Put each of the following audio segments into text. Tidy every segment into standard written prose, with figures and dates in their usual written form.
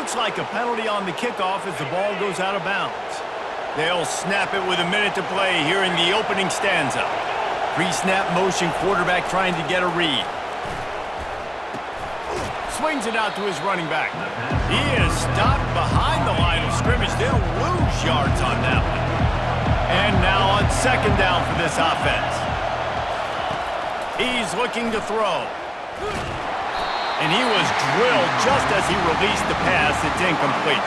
looks like a penalty on the kickoff as the ball goes out of bounds. They'll snap it with a minute to play here in the opening stanza. Pre-snap motion, quarterback trying to get a read. Swings it out to his running back. He is stopped behind the line of scrimmage. They'll lose yards on that one. And now on second down for this offense. He's looking to throw. And he was drilled just as he released the pass. It's incomplete.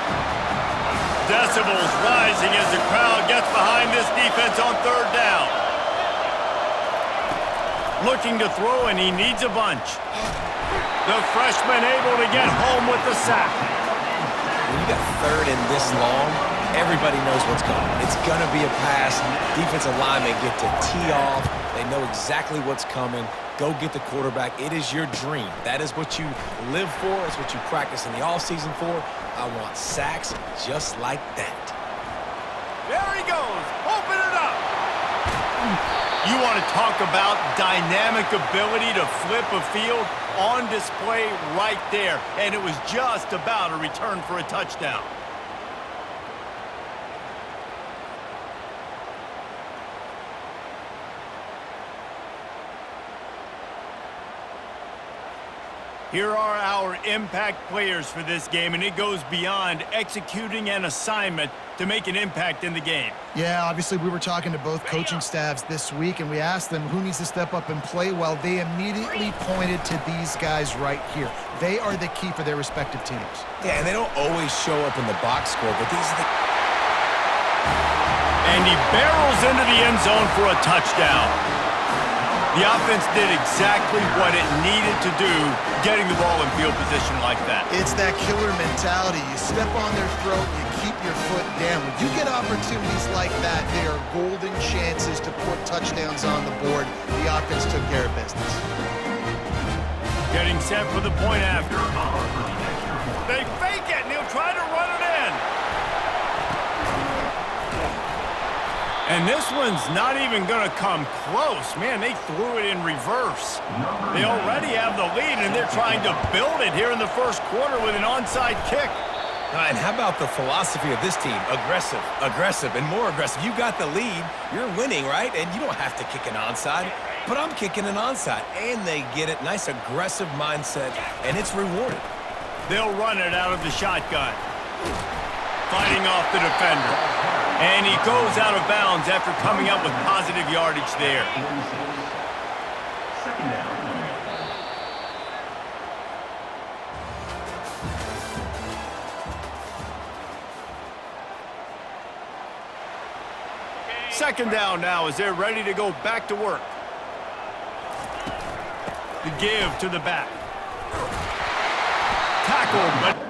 Decibels rising as the crowd gets behind this defense on third down. Looking to throw, and he needs a bunch. The freshman able to get home with the sack. When you got third and this long, everybody knows what's coming. It's going to be a pass. Defensive linemen get to tee off. They know exactly what's coming. Go get the quarterback. It is your dream. That is what you live for. It's what you practice in the offseason for. I want sacks just like that. There he goes. Open it up. You want to talk about dynamic ability to flip a field? On display right there. And it was just about a return for a touchdown. Here are our impact players for this game, and it goes beyond executing an assignment to make an impact in the game. Yeah, obviously we were talking to both coaching staffs this week, and we asked them who needs to step up and play well. They immediately pointed to these guys right here. They are the key for their respective teams. Yeah, and they don't always show up in the box score, but these are the... And he barrels into the end zone for a touchdown. The offense did exactly what it needed to do, getting the ball in field position like that. It's that killer mentality. You step on their throat, you keep your foot down. When you get opportunities like that, they are golden chances to put touchdowns on the board. The offense took care of business. Getting set for the point after. They fake it, and he'll try to run it in. And this one's not even going to come close. Man, they threw it in reverse. They already have the lead, and they're trying to build it here in the first quarter with an onside kick. And how about the philosophy of this team? Aggressive, aggressive, and more aggressive. You got the lead. You're winning, right? And you don't have to kick an onside. But I'm kicking an onside, and they get it. Nice aggressive mindset, and it's rewarded. They'll run it out of the shotgun. Fighting off the defender. And he goes out of bounds after coming up with positive yardage there. Second down now as they're ready to go back to work. The give to the back. Tackled, but...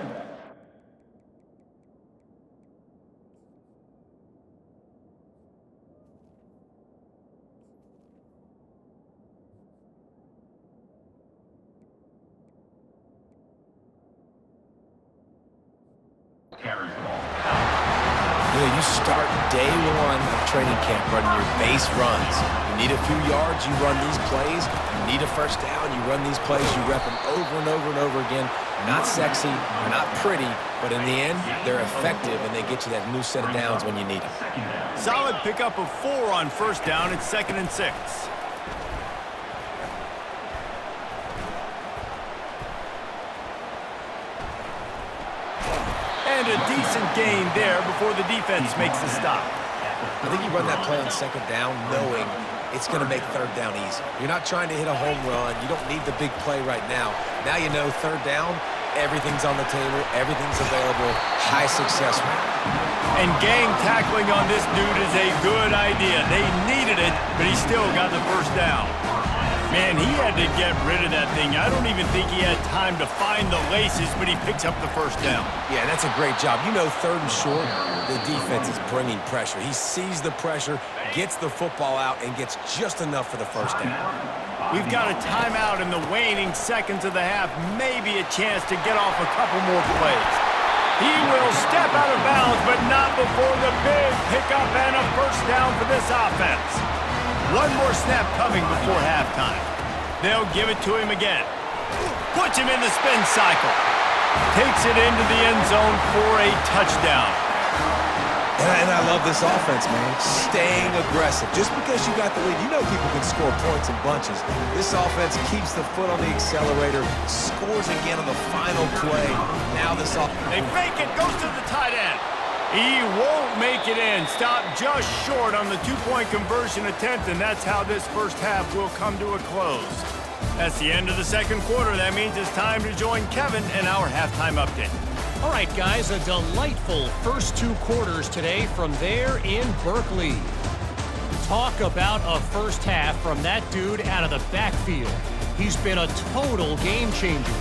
You start day one of training camp running your base runs. You need a few yards, you run these plays. You need a first down, you run these plays. You rep them over and over and over again. They're not sexy, they're not pretty, but in the end, they're effective, and they get you that new set of downs when you need them. Solid pickup of 4 on first down. It's 2nd and 6. And a decent gain there before the defense makes the stop. I think you run that play on second down knowing it's going to make third down easy. You're not trying to hit a home run. You don't need the big play right now. Now you know third down, everything's on the table, everything's available, high success rate. And gang tackling on this dude is a good idea. They needed it, but he still got the first down. Man, he had to get rid of that thing. I don't even think he had time to find the laces, but he picks up the first down. Yeah, that's a great job. You know, third and short, the defense is bringing pressure. He sees the pressure, gets the football out, and gets just enough for the first down. We've got a timeout in the waning seconds of the half. Maybe a chance to get off a couple more plays. He will step out of bounds, but not before the big pickup and a first down for this offense. One more snap coming before halftime. They'll give it to him again. Puts him in the spin cycle. Takes it into the end zone for a touchdown. And I love this offense, man. Staying aggressive. Just because you got the lead, you know people can score points in bunches. This offense keeps the foot on the accelerator, scores again on the final play. Now this offense... They fake it, goes to the tight end. He won't make it in. Stopped just short on the two-point conversion attempt, and that's how this first half will come to a close. That's the end of the second quarter. That means it's time to join Kevin in our halftime update. All right, guys, a delightful first two quarters today from there in Berkeley. Talk about a first half from that dude out of the backfield. He's been a total game changer.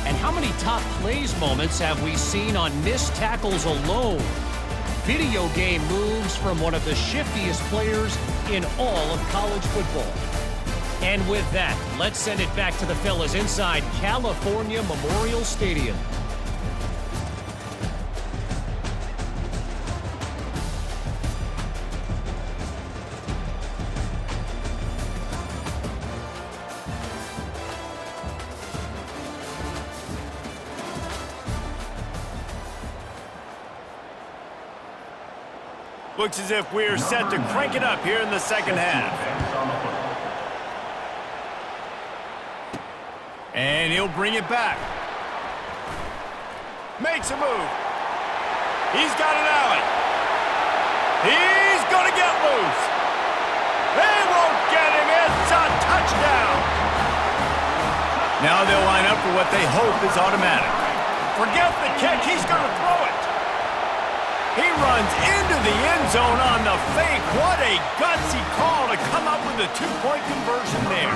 And how many top plays moments have we seen on missed tackles alone? Video game moves from one of the shiftiest players in all of college football. And with that, let's send it back to the fellas inside California Memorial Stadium. Looks as if we're set to crank it up here in the second half. And he'll bring it back. Makes a move. He's got an alley. He's going to get loose. They won't get him. It's a touchdown. Now they'll line up for what they hope is automatic. Forget the kick. He's going to throw it. He runs into the end zone on the fake. What a gutsy call to come up with a two-point conversion there.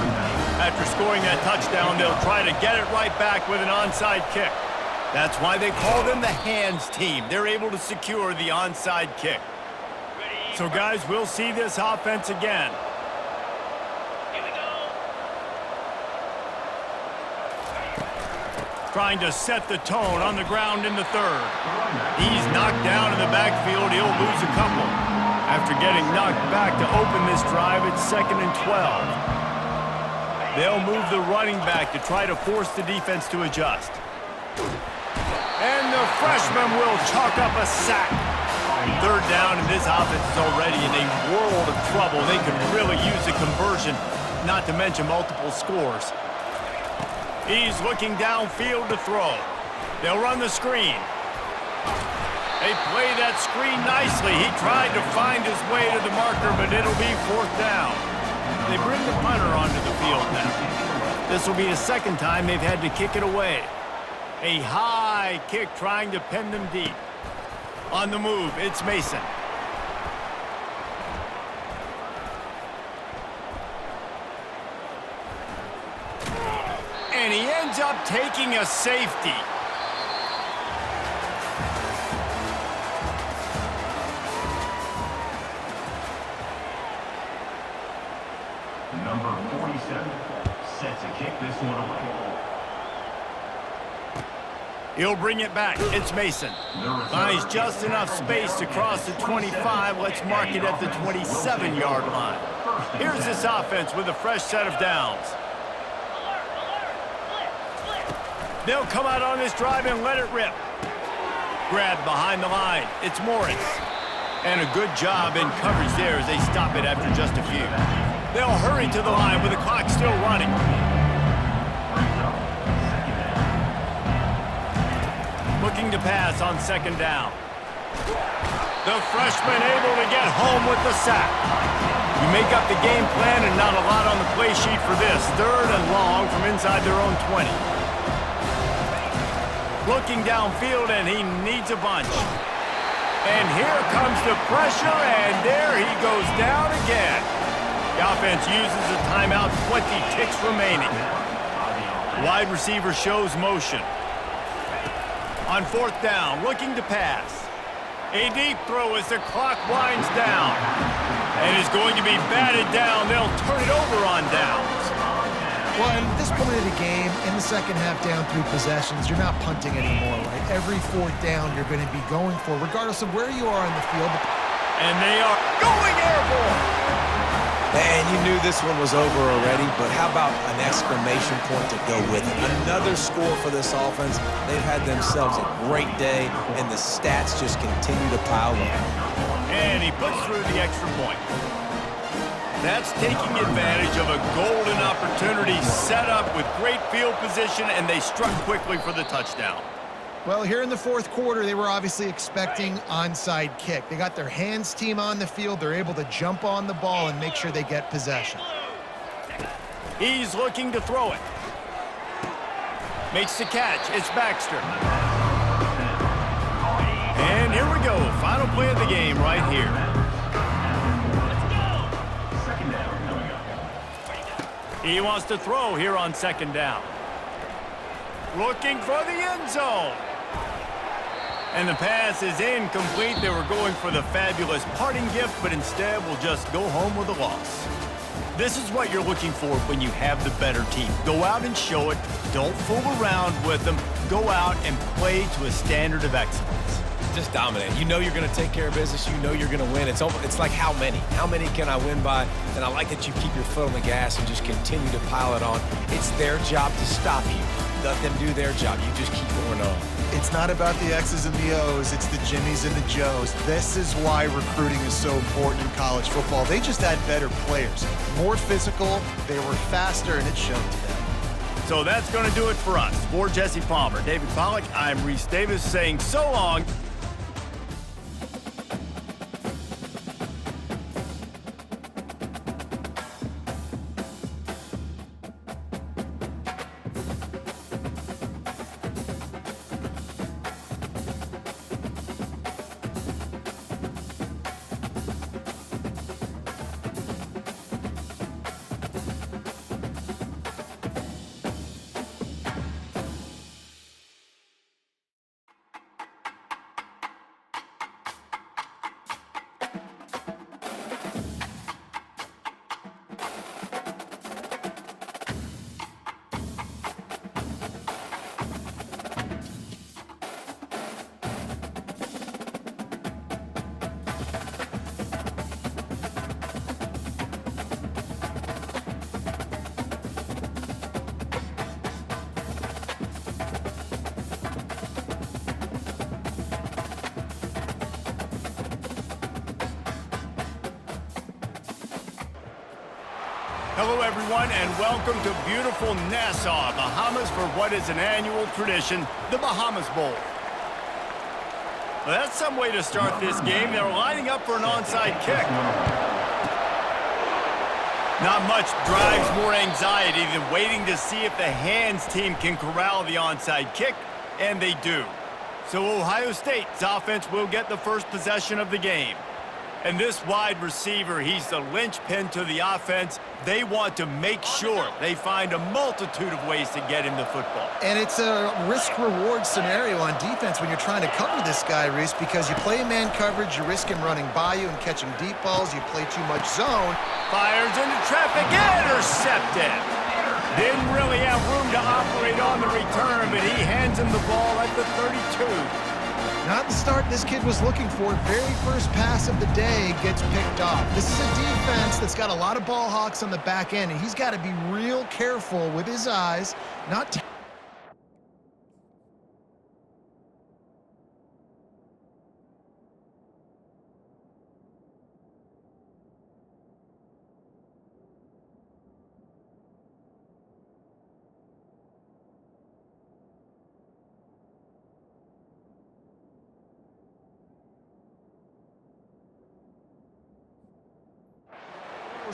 After scoring that touchdown, they'll try to get it right back with an onside kick. That's why they call them the hands team. They're able to secure the onside kick. So, guys, we'll see this offense again. Trying to set the tone on the ground in the third. He's knocked down in the backfield. He'll lose a couple. After getting knocked back to open this drive, it's 2nd and 12. They'll move the running back to try to force the defense to adjust. And the freshman will chalk up a sack. Third down, and this offense is already in a world of trouble. They could really use a conversion, not to mention multiple scores. He's looking downfield to throw. They'll run the screen. They play that screen nicely. He tried to find his way to the marker, but it'll be 4th down. They bring the punter onto the field now. This will be the second time they've had to kick it away. A high kick trying to pin them deep. On the move, it's Mason. And he ends up taking a safety. Number 47 set to kick this one away. He'll bring it back. It's Mason. Finds just enough space to cross the 25. Let's mark it at the 27-yard line. Here's this offense with a fresh set of downs. They'll come out on this drive and let it rip. Grabbed behind the line. It's Morris. And a good job in coverage there as they stop it after just a few. They'll hurry to the line with the clock still running. Looking to pass on 2nd down. The freshman able to get home with the sack. You make up the game plan and not a lot on the play sheet for this. 3rd and long from inside their own 20. Looking downfield, and he needs a bunch. And here comes the pressure, and there he goes down again. The offense uses a timeout, 20 ticks remaining. Wide receiver shows motion. On 4th down, looking to pass. A deep throw as the clock winds down. And is going to be batted down. They'll turn it over on downs. Well, at this point of the game, in the second half, down 3 possessions, you're not punting anymore, right? Every 4th down you're going to be going for, regardless of where you are on the field. And they are going airborne. And you knew this one was over already, but how about an exclamation point to go with it? Another score for this offense. They've had themselves a great day, and the stats just continue to pile on. And he puts through the extra point. That's taking advantage of a golden opportunity set up with great field position, and they struck quickly for the touchdown. Well, here in the fourth quarter, they were obviously expecting onside kick. They got their hands team on the field. They're able to jump on the ball and make sure they get possession. He's looking to throw it. Makes the catch. It's Baxter. And here we go. Final play of the game right here. Second down coming up. He wants to throw here on second down. Looking for the end zone. And the pass is incomplete. They were going for the fabulous parting gift, but instead will just go home with a loss. This is what you're looking for when you have the better team. Go out and show it. Don't fool around with them. Go out and play to a standard of excellence. Just dominate. You know you're going to take care of business. You know you're going to win. It's like how many? How many can I win by? And I like that you keep your foot on the gas and just continue to pile it on. It's their job to stop you. Let them do their job. You just keep going on. It's not about the X's and the O's. It's the Jimmies and the Joes. This is why recruiting is so important in college football. They just had better players. More physical, they were faster, and it showed today. So that's going to do it for us. For Jesse Palmer, David Pollack, I'm Reese Davis saying so long. Hello, everyone, and welcome to beautiful Nassau, Bahamas, for what is an annual tradition, the Bahamas Bowl. Well, that's some way to start this game. They're lining up for an onside kick. Not much drives more anxiety than waiting to see if the hands team can corral the onside kick, and they do. So Ohio State's offense will get the first possession of the game. And this wide receiver, he's the linchpin to the offense. They want to make sure they find a multitude of ways to get him the football. And it's a risk-reward scenario on defense when you're trying to cover this guy, Reese, because you play man coverage, you risk him running by you and catching deep balls. You play too much zone. Fires into traffic, intercepted. Didn't really have room to operate on the return, but he hands him the ball at the 32. Not the start this kid was looking for. Very first pass of the day gets picked off. This is a defense that's got a lot of ball hawks on the back end, and he's got to be real careful with his eyes, not to...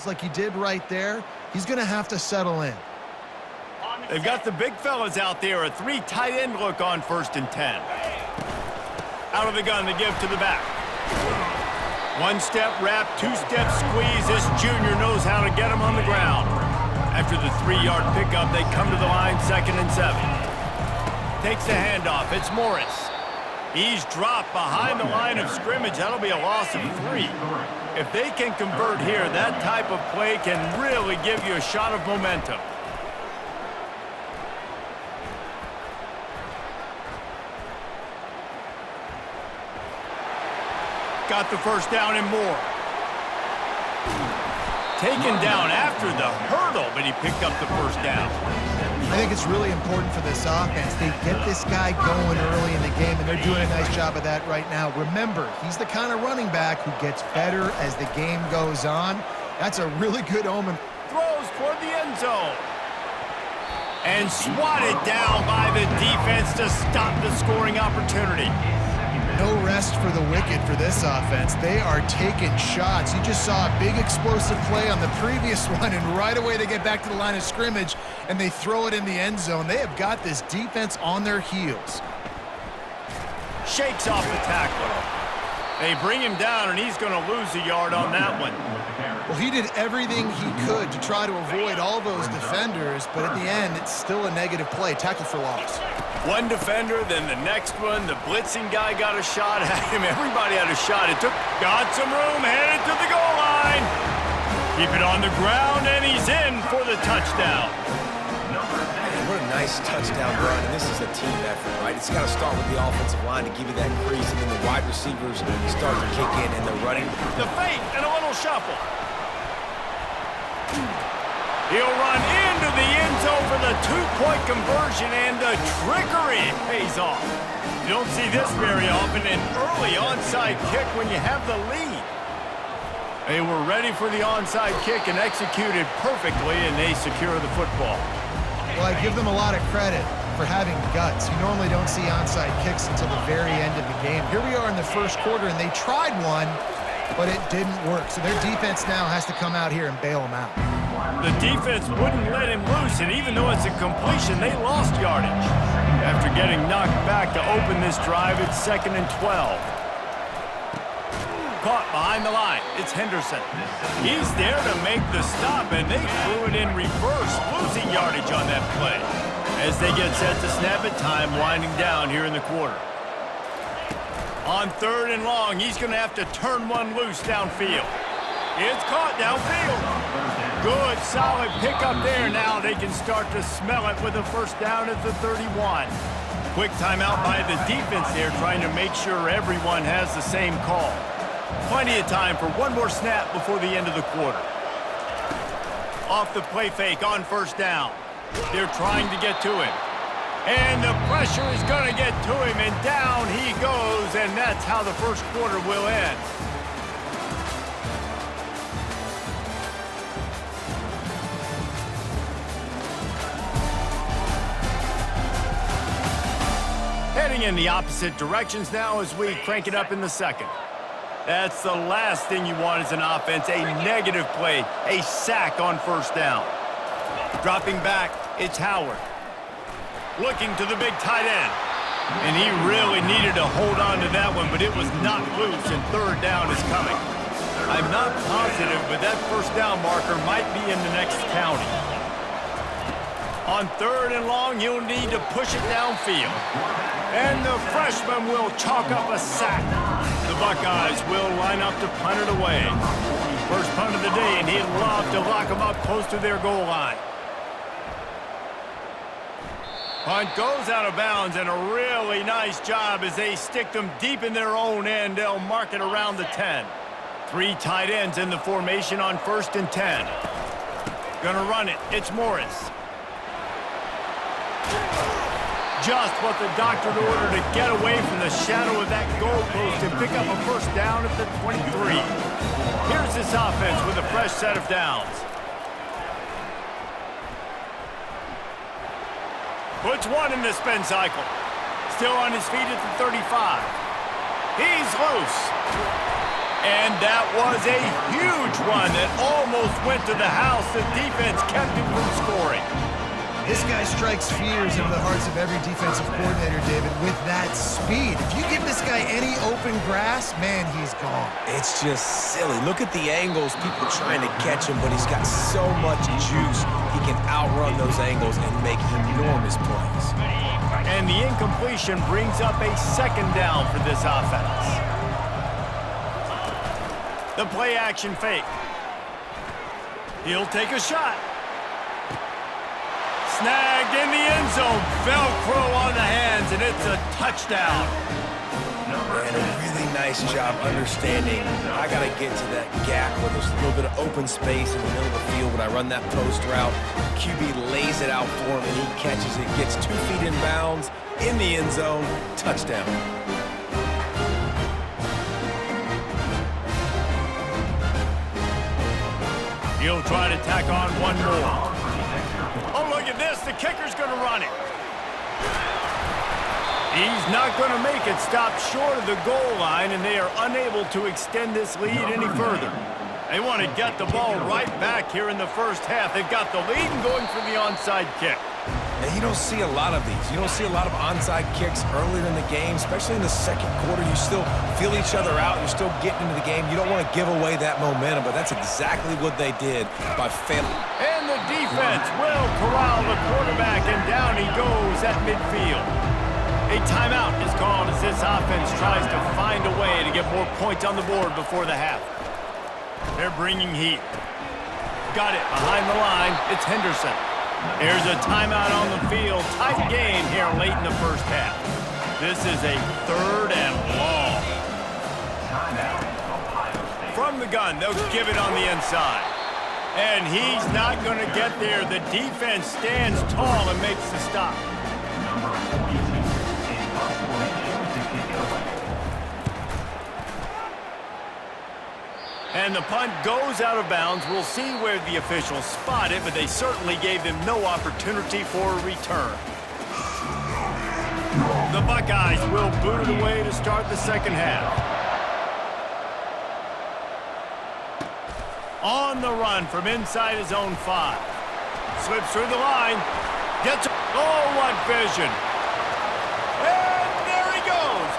like he did right there. He's going to have to settle in. They've got the big fellas out there. A three tight end look on 1st and 10. Out of the gun, they give to the back. One-step wrap, two-step squeeze. This junior knows how to get him on the ground. After the 3-yard pickup, they come to the line, 2nd and 7. Takes the handoff. It's Morris. He's dropped behind the line of scrimmage. That'll be a loss of 3. If they can convert here, that type of play can really give you a shot of momentum. Got the first down and more. Taken down after the hurdle, but he picked up the first down. I think it's really important for this offense. They get this guy going early in the game, and they're doing a nice job of that right now. Remember, he's the kind of running back who gets better as the game goes on. That's a really good omen. Throws toward the end zone. And swatted down by the defense to stop the scoring opportunity. No rest for the wicked for this offense. They are taking shots. You just saw a big explosive play on the previous one, and right away they get back to the line of scrimmage, and they throw it in the end zone. They have got this defense on their heels. Shakes off the tackler. They bring him down, and he's going to lose a yard on that one. Well, he did everything he could to try to avoid all those defenders, but at the end, it's still a negative play. Tackle for loss. One defender, then the next one. The blitzing guy got a shot at him. Everybody had a shot. Got some room, headed to the goal line. Keep it on the ground, and he's in for the touchdown. What a nice touchdown run, and this is a team effort, right? It's got to start with the offensive line to give you that crease, and then the wide receivers start to kick in, and they're running. The fake and a little shuffle. He'll run into the end zone for the two-point conversion, and the trickery pays off. You don't see this very often, an early onside kick when you have the lead. They were ready for the onside kick and executed perfectly, and they secure the football. Well, I give them a lot of credit for having guts. You normally don't see onside kicks until the very end of the game. Here we are in the first quarter, and they tried one, but it didn't work. So their defense now has to come out here and bail them out. The defense wouldn't let him loose, and even though it's a completion, they lost yardage. After getting knocked back to open this drive, it's 2nd and 12. Caught behind the line. It's Henderson. He's there to make the stop, and they threw it in reverse, losing yardage on that play. As they get set to snap it, time winding down here in the quarter. On 3rd and long, he's going to have to turn one loose downfield. It's caught downfield. Good, solid pickup there. Now they can start to smell it with a first down at the 31. Quick timeout by the defense there, trying to make sure everyone has the same call. Plenty of time for one more snap before the end of the quarter. Off the play fake on first down. They're trying to get to him. And the pressure is going to get to him, and down he goes, and that's how the first quarter will end. Heading in the opposite directions now as we crank it up in the second. That's the last thing you want as an offense, a negative play, a sack on first down. Dropping back, it's Howard. Looking to the big tight end. And he really needed to hold on to that one, but it was not loose, and 3rd down is coming. I'm not positive, but that first down marker might be in the next county. On 3rd and long, you'll need to push it downfield. And the freshman will chalk up a sack. The Buckeyes will line up to punt it away. First punt of the day, and he'd love to lock them up close to their goal line. Punt goes out of bounds, and a really nice job as they stick them deep in their own end. They'll mark it around the 10. 3 tight ends in the formation on 1st and 10. Gonna run it. It's Morris. Just what the doctor ordered to get away from the shadow of that goalpost and pick up a first down at the 23. Here's this offense with a fresh set of downs. Puts one in the spin cycle. Still on his feet at the 35. He's loose. And that was a huge run that almost went to the house. The defense kept him from scoring. This guy strikes fears into the hearts of every defensive coordinator, David, with that speed. If you give this guy any open grass, man, he's gone. It's just silly. Look at the angles, people trying to catch him, but he's got so much juice. He can outrun those angles and make enormous plays. And the incompletion brings up a 2nd down for this offense. The play action fake. He'll take a shot. Snagged in the end zone. Velcro on the hands, and it's a touchdown. And a really nice job understanding I got to get to that gap where there's a little bit of open space in the middle of the field when I run that post route. QB lays it out for him, and he catches it, gets 2 feet in bounds, in the end zone, touchdown. He'll try to tack on one more. Oh, look at this. The kicker's going to run it. He's not going to make it. Stop short of the goal line, and they are unable to extend this lead any further. They want to get the ball right back here in the first half. They've got the lead and going for the onside kick. And you don't see a lot of these. You don't see a lot of onside kicks earlier in the game, especially in the second quarter. You still feel each other out. You're still getting into the game. You don't want to give away that momentum, but that's exactly what they did by failing. And the defense will corral the quarterback, and down he goes at midfield. A timeout is called as this offense tries to find a way to get more points on the board before the half. They're bringing heat. Got it behind the line. It's Henderson. Here's a timeout on the field. Tight game here late in the first half. This is a 3rd and long. From the gun, they'll give it on the inside. And he's not going to get there. The defense stands tall and makes the stop. And the punt goes out of bounds. We'll see where the officials spot it, but they certainly gave them no opportunity for a return. The Buckeyes will boot it away to start the second half. On the run from inside his own 5. Slips through the line. Gets, oh, what vision. And there he goes.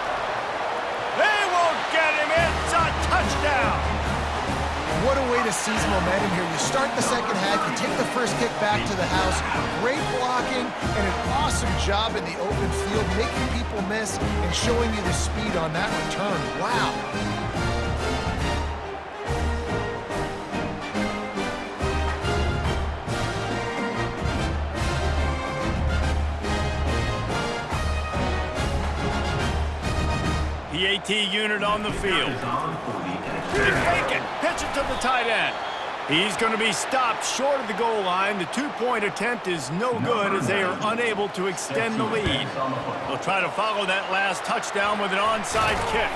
They won't get him. It's a touchdown. What a way to seize momentum here. You start the second half, you take the first kick back to the house. Great blocking and an awesome job in the open field, making people miss and showing you the speed on that return. Wow. The AT unit on the field. They fake it. Pitch it to the tight end. He's going to be stopped short of the goal line. The 2-point attempt is no good as they are unable to extend the lead. They'll try to follow that last touchdown with an onside kick.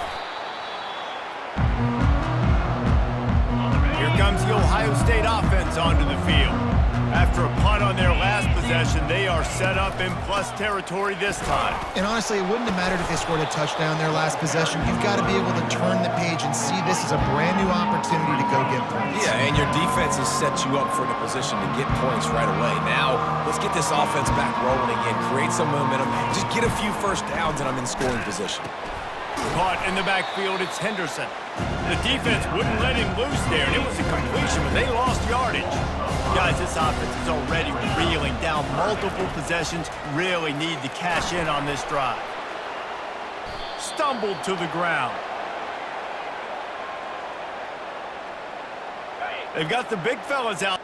Here comes the Ohio State offense onto the field. After a punt on their last possession, they are set up in plus territory this time. And honestly, it wouldn't have mattered if they scored a touchdown their last possession. You've got to be able to turn the page and see this is a brand new opportunity to go get points. Yeah, and your defense has set you up for the position to get points right away. Now, let's get this offense back rolling again, create some momentum, just get a few first downs, and I'm in scoring position. Caught in the backfield, it's Henderson. The defense wouldn't let him loose there, and it was a completion, but they lost yardage. Guys, this offense is already reeling down multiple possessions. Really need to cash in on this drive. Stumbled to the ground. They've got the big fellas out.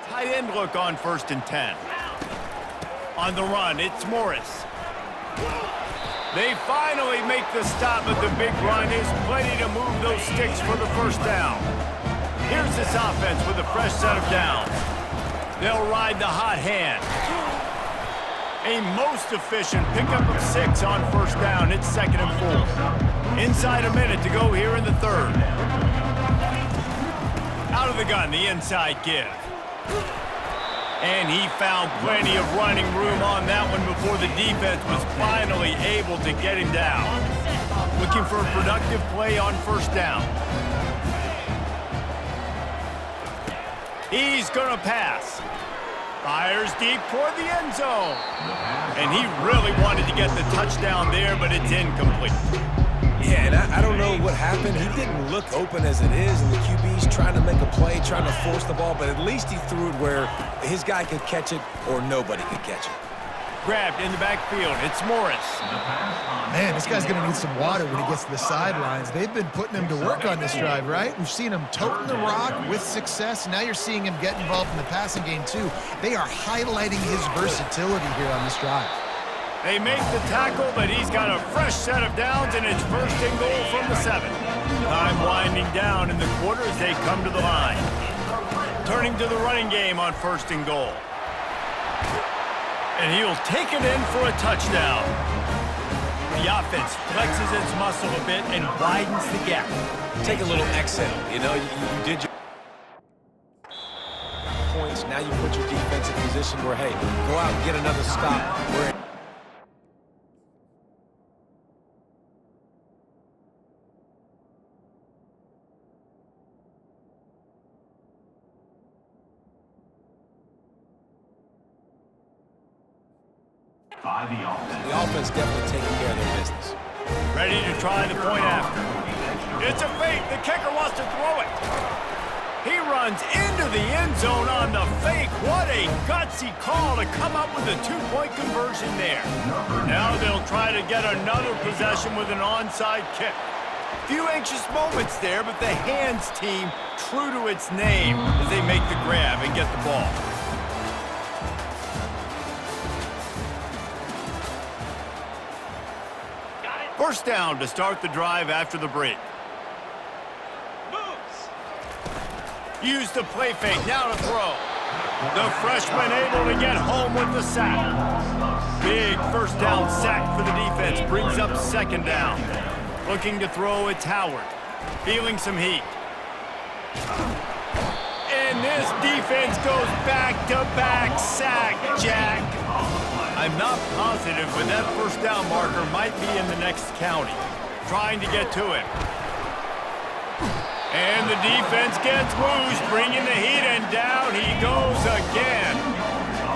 Tight end look on 1st and 10. On the run, it's Morris. They finally make the stop, but the big run is plenty to move those sticks for the first down. Here's this offense with a fresh set of downs. They'll ride the hot hand. A most efficient pickup of 6 on 1st down. It's 2nd and 4. Inside a minute to go here in the 3rd. Out of the gun, the inside give. And he found plenty of running room on that one before the defense was finally able to get him down. Looking for a productive play on 1st down. He's going to pass. Fires deep toward the end zone. And he really wanted to get the touchdown there, but it's incomplete. Yeah, and I don't know what happened. He didn't look open as it is, and the QB's trying to make a play, trying to force the ball, but at least he threw it where his guy could catch it or nobody could catch it. Grabbed in the backfield. It's Morris. Man, this guy's going to need some water when he gets to the sidelines. They've been putting him to work on this drive, right? We've seen him toting the rock with success. Now you're seeing him get involved in the passing game, too. They are highlighting his versatility here on this drive. They make the tackle, but he's got a fresh set of downs, and it's first and goal from the 7. Time winding down in the quarter as they come to the line. Turning to the running game on first and goal. And he'll take it in for a touchdown. The offense flexes its muscle a bit and widens the gap. Take a little exhale. You know, you did your points. Now you put your defense in a position where, hey, go out and get another stop. Where 5 the offense. the offense definitely taking care of their business. Ready to try the point after. It's a fake. The kicker wants to throw it. He runs into the end zone on the fake. What a gutsy call to come up with a 2-point conversion there. Now they'll try to get another possession with an onside kick. Few anxious moments there, but the hands team true to its name as they make the grab and get the ball. First down to start the drive after the break. Use the play fake, now to throw. The freshman able to get home with the sack. Big first down sack for the defense, brings up second down. Looking to throw, it's Howard. Feeling some heat. And this defense goes back-to-back sack, Jack. I'm not positive, but that first down marker might be in the next county. Trying to get to it. And the defense gets loose, bringing the heat, and down he goes again.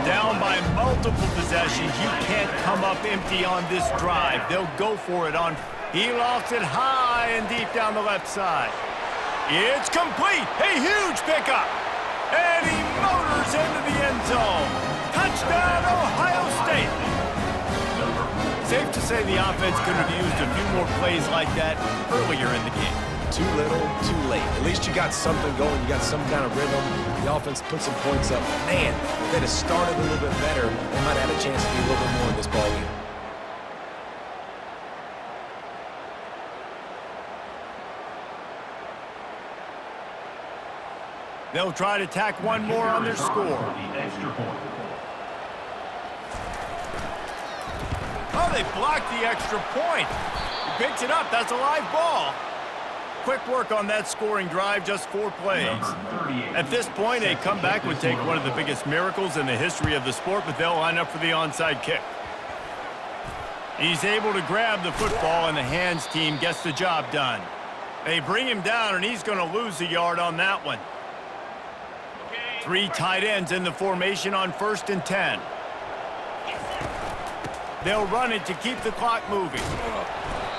Down by multiple possessions. You can't come up empty on this drive. They'll go for it on. He lofts it high and deep down the left side. It's complete. A huge pickup. And he motors into the end zone. Touchdown, Ohio State. Safe to say the offense could have used a few more plays like that earlier in the game. Too little, too late. At least you got something going. You got some kind of rhythm. The offense put some points up. Man, if they'd have started a little bit better, they might have had a chance to be a little bit more in this ball game. They'll try to tack one more on their score. The extra point. Oh, they blocked the extra point. He picks it up. That's a live ball. Quick work on that scoring drive, just 4 plays. At this point, a comeback would take one of the biggest miracles in the history of the sport, but they'll line up for the onside kick. He's able to grab the football, and the hands team gets the job done. They bring him down, and he's going to lose a yard on that one. 3 tight ends in the formation on 1st and 10. They'll run it to keep the clock moving.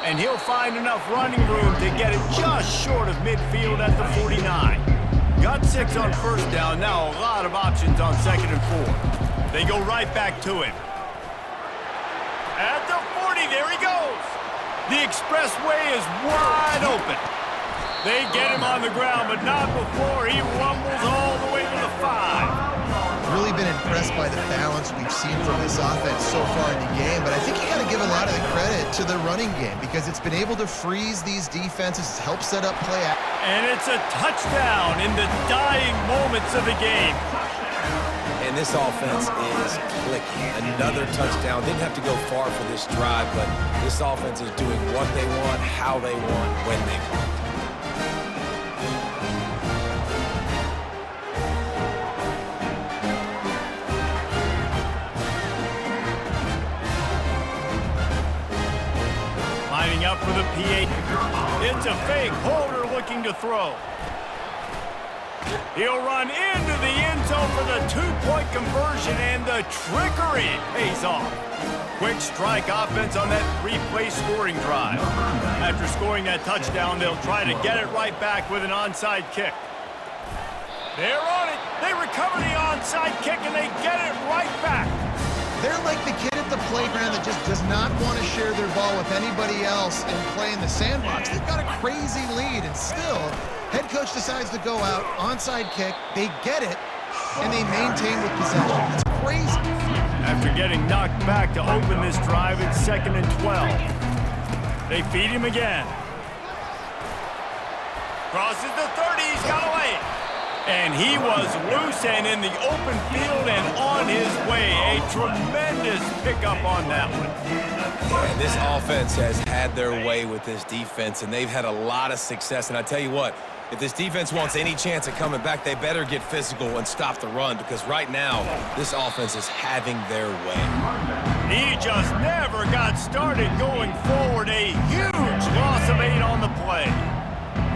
And he'll find enough running room to get it just short of midfield at the 49. Got 6 on first down, now a lot of options on 2nd and 4. They go right back to him. At the 40, there he goes. The expressway is wide open. They get him on the ground, but not before he rumbles all the way to the 5. Really been impressed by the balance we've seen from this offense so far in the game, but I think you got to give a lot of the credit to the running game because it's been able to freeze these defenses, help set up play. And it's a touchdown in the dying moments of the game. And this offense is clicking. Another touchdown. Didn't have to go far for this drive, but this offense is doing what they want, how they want, when they want. Lining up for the P8. It's a fake. Holder looking to throw. He'll run into the end zone for the two-point conversion, and the trickery pays off. Quick strike offense on that three-play scoring drive. After scoring that touchdown, they'll try to get it right back with an onside kick. They're on it. They recover the onside kick, and they get it right back. They're like the kid at the playground that just does not want to share their ball with anybody else and play in the sandbox. They've got a crazy lead, and still, head coach decides to go out, onside kick, they get it, and they maintain with possession. It's crazy. After getting knocked back to open this drive, it's 2nd and 12. They feed him again. Crosses the 30, he's got away. And he was loose and in the open field and on his way. A tremendous pickup on that one. And this offense has had their way with this defense, and they've had a lot of success. And I tell you what, if this defense wants any chance of coming back, they better get physical and stop the run, because right now, this offense is having their way. He just never got started going forward. A huge loss of 8 on the play.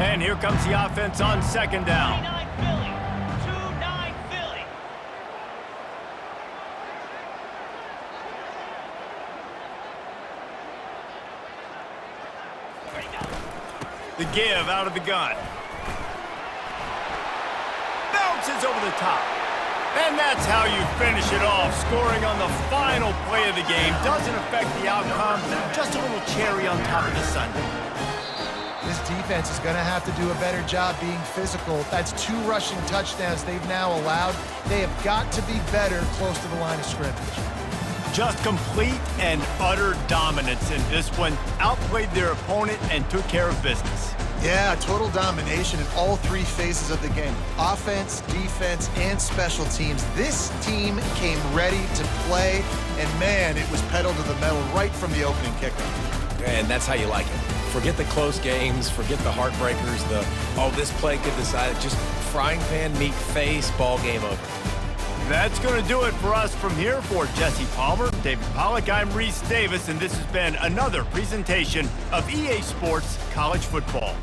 And here comes the offense on 2nd down. The give out of the gun. Bounces over the top. And that's how you finish it off. Scoring on the final play of the game doesn't affect the outcome. Just a little cherry on top of the sundae. This defense is going to have to do a better job being physical. That's 2 rushing touchdowns they've now allowed. They have got to be better close to the line of scrimmage. Just complete and utter dominance in this one. Outplayed their opponent and took care of business. Yeah, total domination in all 3 phases of the game. Offense, defense, and special teams. This team came ready to play, and man, it was pedal to the metal right from the opening kickoff. And that's how you like it. Forget the close games, forget the heartbreakers, this play could decide it. Just frying pan, meat face, ball game over. That's going to do it for us from here. For Jesse Palmer, David Pollack, I'm Reese Davis, and this has been another presentation of EA Sports College Football.